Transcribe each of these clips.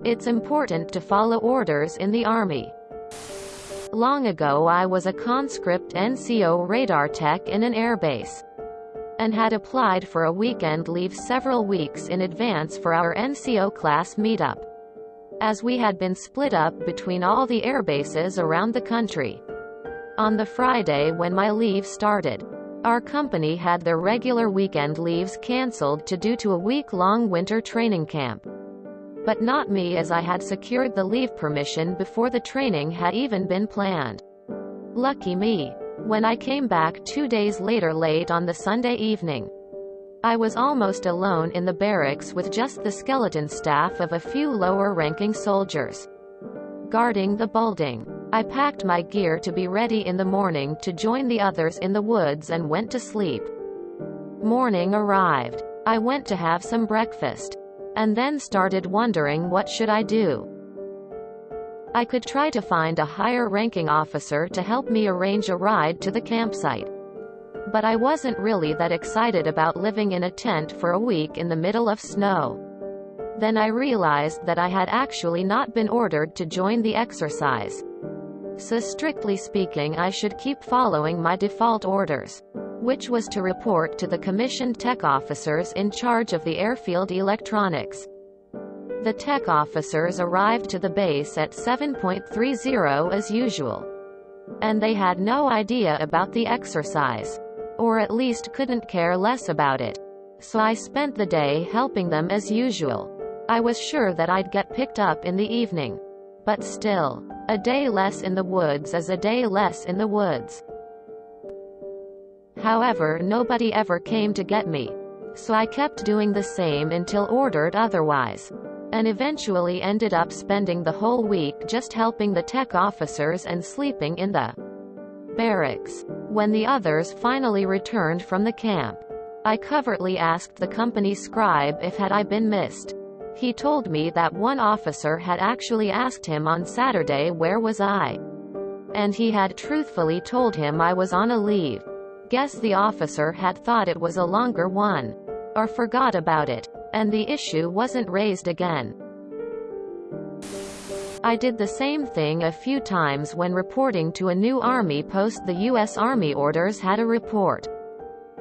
It's important to follow orders in the Army. Long ago I was a conscript NCO radar tech in an airbase, and had applied for a weekend leave several weeks in advance for our NCO class meetup, as we had been split up between all the airbases around the country. On the Friday when my leave started, our company had their regular weekend leaves cancelled due to a week-long winter training camp. But not me, as I had secured the leave permission before the training had even been planned. Lucky me. When I came back 2 days later late on the Sunday evening, I was almost alone in the barracks with just the skeleton staff of a few lower-ranking soldiers guarding the building. I packed my gear to be ready in the morning to join the others in the woods and went to sleep. Morning arrived. I went to have some breakfast, and then started wondering what should I do. I could try to find a higher-ranking officer to help me arrange a ride to the campsite, but I wasn't really that excited about living in a tent for a week in the middle of snow. Then I realized that I had actually not been ordered to join the exercise, so strictly speaking I should keep following my default orders, which was to report to the commissioned tech officers in charge of the airfield electronics. The tech officers arrived to the base at 7:30 as usual, and they had no idea about the exercise, or at least couldn't care less about it. So I spent the day helping them as usual. I was sure that I'd get picked up in the evening, but still, a day less in the woods is a day less in the woods. However, nobody ever came to get me, so I kept doing the same until ordered otherwise, and eventually ended up spending the whole week just helping the tech officers and sleeping in the barracks. When the others finally returned from the camp, I covertly asked the company scribe if had I been missed. He told me that one officer had actually asked him on Saturday where was I, and he had truthfully told him I was on a leave. Guess the officer had thought it was a longer one, or forgot about it, and the issue wasn't raised again. I did the same thing a few times when reporting to a new Army post. The U.S. Army orders had a report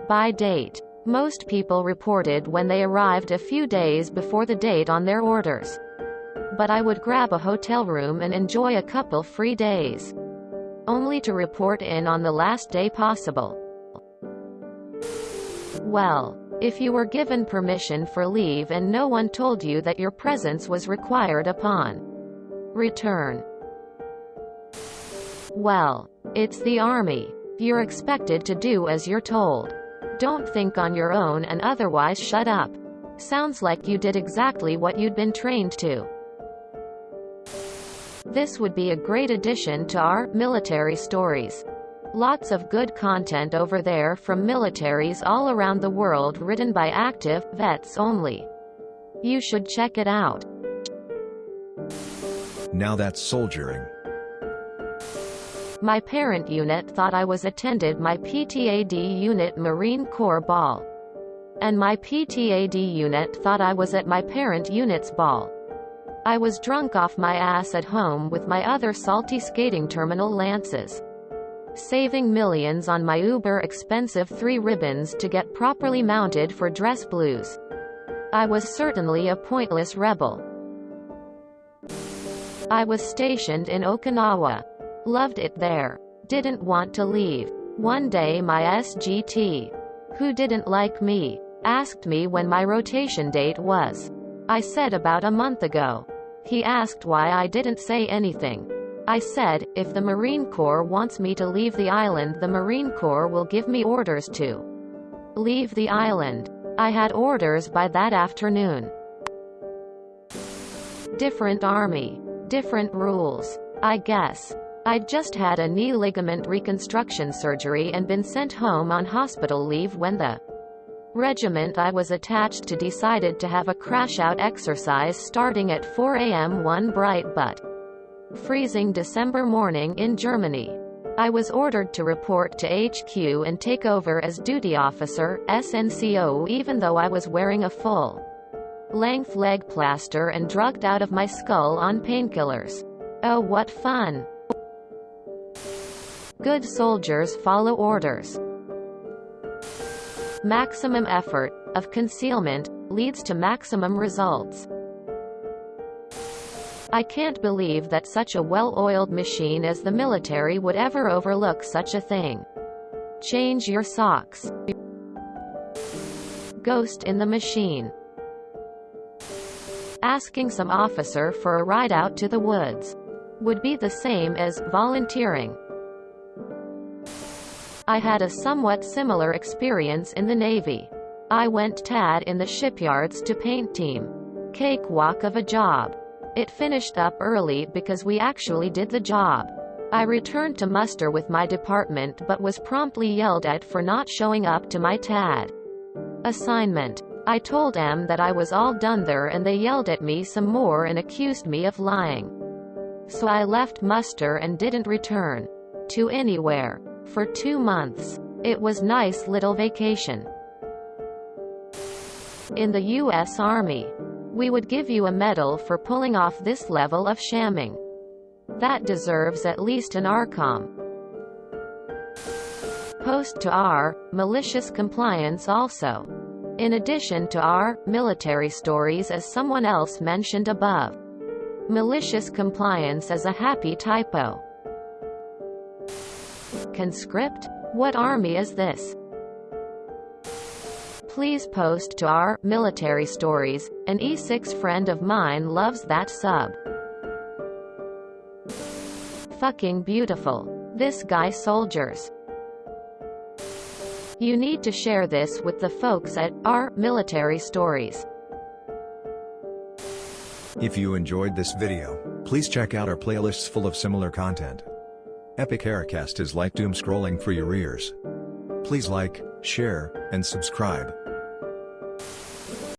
by date. Most people reported when they arrived a few days before the date on their orders, but I would grab a hotel room and enjoy a couple free days, only to report in on the last day possible. Well, if you were given permission for leave and no one told you that your presence was required upon return, well, it's the Army. You're expected to do as you're told. Don't think on your own and otherwise shut up. Sounds like you did exactly what you'd been trained to. This would be a great addition to our military stories. Lots of good content over there from militaries all around the world, written by active vets only. You should check it out. Now that's soldiering. My parent unit thought I was attended my PTAD unit Marine Corps ball, and my PTAD unit thought I was at my parent unit's ball. I was drunk off my ass at home with my other salty skating terminal lances, saving millions on my uber expensive 3 ribbons to get properly mounted for dress blues. I was certainly a pointless rebel. I was stationed in Okinawa. Loved it there. Didn't want to leave. One day my SGT, who didn't like me, asked me when my rotation date was. I said about a month ago. He asked why I didn't say anything. I said, if the Marine Corps wants me to leave the island, the Marine Corps will give me orders to leave the island. I had orders by that afternoon. Different Army. Different rules, I guess. I'd just had a knee ligament reconstruction surgery and been sent home on hospital leave when the regiment I was attached to decided to have a crash-out exercise starting at 4 a.m. one bright but freezing December morning in Germany. I was ordered to report to HQ and take over as duty officer, SNCO, even though I was wearing a full length leg plaster and drugged out of my skull on painkillers. Oh, what fun! Good soldiers follow orders. Maximum effort of concealment leads to maximum results. I can't believe that such a well-oiled machine as the military would ever overlook such a thing. Change your socks. Ghost in the machine. Asking some officer for a ride out to the woods would be the same as volunteering. I had a somewhat similar experience in the Navy. I went tad in the shipyards to paint team. Cakewalk of a job. It finished up early because we actually did the job. I returned to muster with my department but was promptly yelled at for not showing up to my tad assignment. I told them that I was all done there and they yelled at me some more and accused me of lying. So I left muster and didn't return to anywhere for 2 months. It was nice little vacation. In the U.S. Army, we would give you a medal for pulling off this level of shamming. That deserves at least an ARCOM. Post to our malicious compliance also. In addition to our military stories, as someone else mentioned above. Malicious compliance is a happy typo. Conscript? What army is this? Please post to our military stories. An E6 friend of mine loves that sub. Fucking beautiful. This guy soldiers. You need to share this with the folks at our military stories. If you enjoyed this video, please check out our playlists full of similar content. Epic Aircast is like doom scrolling for your ears. Please like, share, and subscribe.